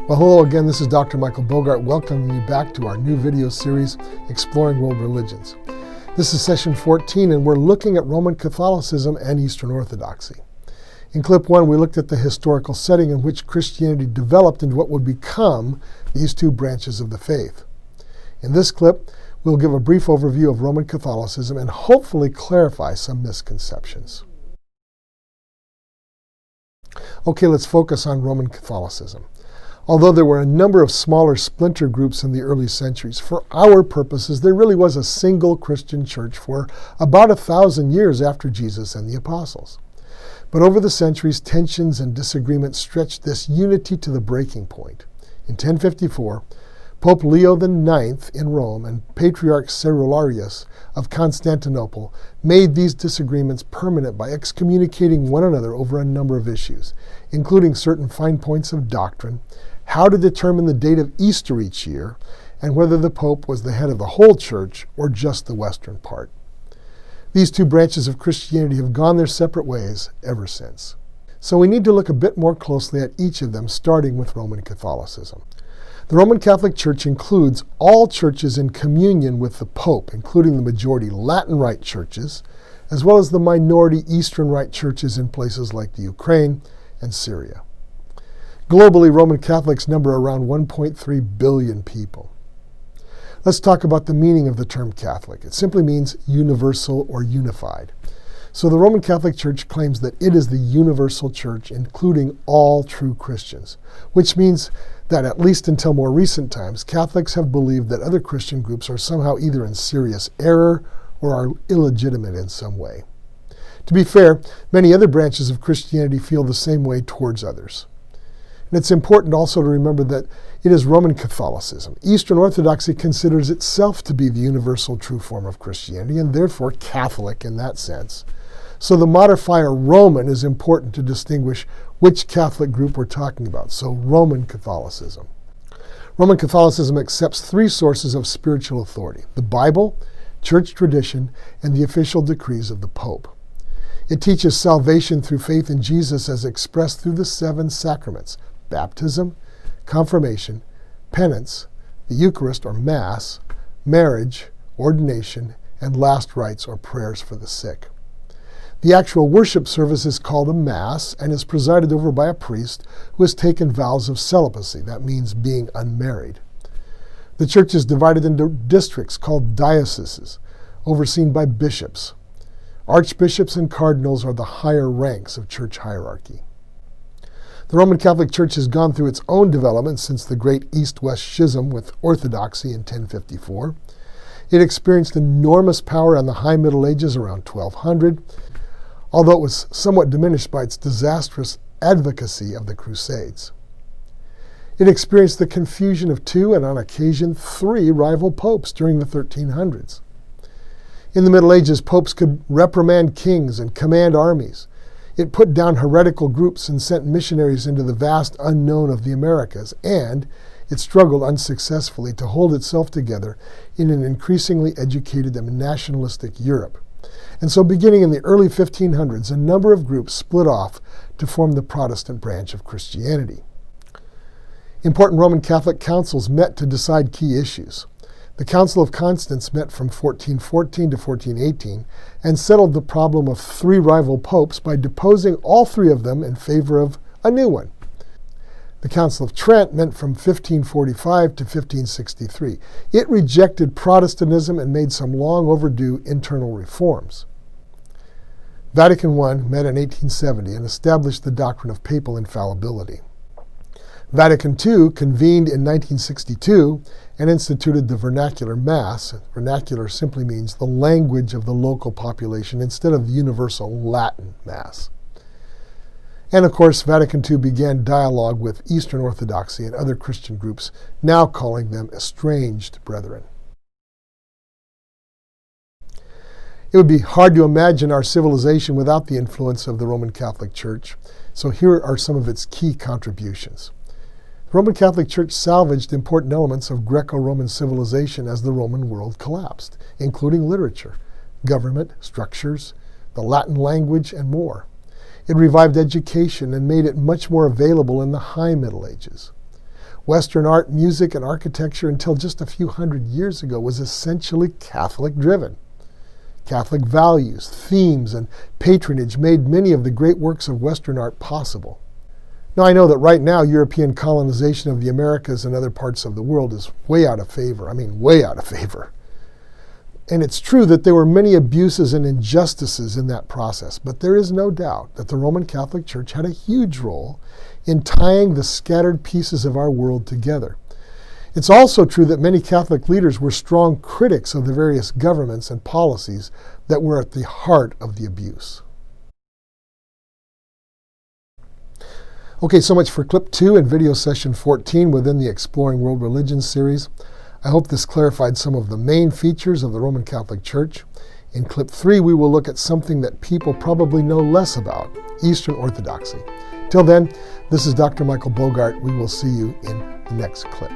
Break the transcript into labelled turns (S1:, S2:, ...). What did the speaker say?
S1: Well, hello again, this is Dr. Michael Bogart welcoming you back to our new video series, Exploring World Religions. This is session 14, and we're looking at Roman Catholicism and Eastern Orthodoxy. In clip 1, we looked at the historical setting in which Christianity developed into what would become these two branches of the faith. In this clip, we'll give a brief overview of Roman Catholicism and hopefully clarify some misconceptions. Okay, let's focus on Roman Catholicism. Although there were a number of smaller splinter groups in the early centuries, for our purposes, there really was a single Christian church for about 1,000 years after Jesus and the apostles. But over the centuries, tensions and disagreements stretched this unity to the breaking point. In 1054, Pope Leo IX in Rome and Patriarch Cerularius of Constantinople made these disagreements permanent by excommunicating one another over a number of issues, including certain fine points of doctrine, how to determine the date of Easter each year, and whether the Pope was the head of the whole church or just the western part. These two branches of Christianity have gone their separate ways ever since. So we need to look a bit more closely at each of them, starting with Roman Catholicism. The Roman Catholic Church includes all churches in communion with the Pope, including the majority Latin Rite churches, as well as the minority Eastern Rite churches in places like the Ukraine and Syria. Globally, Roman Catholics number around 1.3 billion people. Let's talk about the meaning of the term Catholic. It simply means universal or unified. So the Roman Catholic Church claims that it is the universal church, including all true Christians, which means that at least until more recent times, Catholics have believed that other Christian groups are somehow either in serious error or are illegitimate in some way. To be fair, many other branches of Christianity feel the same way towards others. And it's important also to remember that it is Roman Catholicism. Eastern Orthodoxy considers itself to be the universal true form of Christianity and therefore Catholic in that sense. So the modifier Roman is important to distinguish which Catholic group we're talking about. So Roman Catholicism. Roman Catholicism accepts three sources of spiritual authority: the Bible, church tradition, and the official decrees of the Pope. It teaches salvation through faith in Jesus as expressed through the 7 sacraments: baptism, confirmation, penance, the Eucharist or Mass, marriage, ordination, and last rites or prayers for the sick. The actual worship service is called a Mass and is presided over by a priest who has taken vows of celibacy. That means being unmarried. The church is divided into districts called dioceses, overseen by bishops. Archbishops and cardinals are the higher ranks of church hierarchy. The Roman Catholic Church has gone through its own development since the great East-West schism with Orthodoxy in 1054. It experienced enormous power in the High Middle Ages around 1200, although it was somewhat diminished by its disastrous advocacy of the Crusades. It experienced the confusion of 2 and on occasion 3 rival popes during the 1300s. In the Middle Ages, popes could reprimand kings and command armies. It put down heretical groups and sent missionaries into the vast unknown of the Americas, and it struggled unsuccessfully to hold itself together in an increasingly educated and nationalistic Europe. And so beginning in the early 1500s, a number of groups split off to form the Protestant branch of Christianity. Important Roman Catholic councils met to decide key issues. The Council of Constance met from 1414 to 1418 and settled the problem of 3 rival popes by deposing all 3 of them in favor of a new one. The Council of Trent met from 1545 to 1563. It rejected Protestantism and made some long overdue internal reforms. Vatican I met in 1870 and established the doctrine of papal infallibility. Vatican II convened in 1962 and instituted the vernacular Mass. Vernacular simply means the language of the local population instead of the universal Latin Mass. And of course, Vatican II began dialogue with Eastern Orthodoxy and other Christian groups, now calling them estranged brethren. It would be hard to imagine our civilization without the influence of the Roman Catholic Church, so here are some of its key contributions. The Roman Catholic Church salvaged important elements of Greco-Roman civilization as the Roman world collapsed, including literature, government, structures, the Latin language, and more. It revived education and made it much more available in the High Middle Ages. Western art, music, and architecture until just a few hundred years ago was essentially Catholic-driven. Catholic values, themes, and patronage made many of the great works of Western art possible. Now, I know that right now European colonization of the Americas and other parts of the world is way out of favor. I mean, way out of favor. And it's true that there were many abuses and injustices in that process, but there is no doubt that the Roman Catholic Church had a huge role in tying the scattered pieces of our world together. It's also true that many Catholic leaders were strong critics of the various governments and policies that were at the heart of the abuse. Okay, so much for clip 2 and video session 14 within the Exploring World Religions series. I hope this clarified some of the main features of the Roman Catholic Church. In clip 3, we will look at something that people probably know less about, Eastern Orthodoxy. Till then, this is Dr. Michael Bogart. We will see you in the next clip.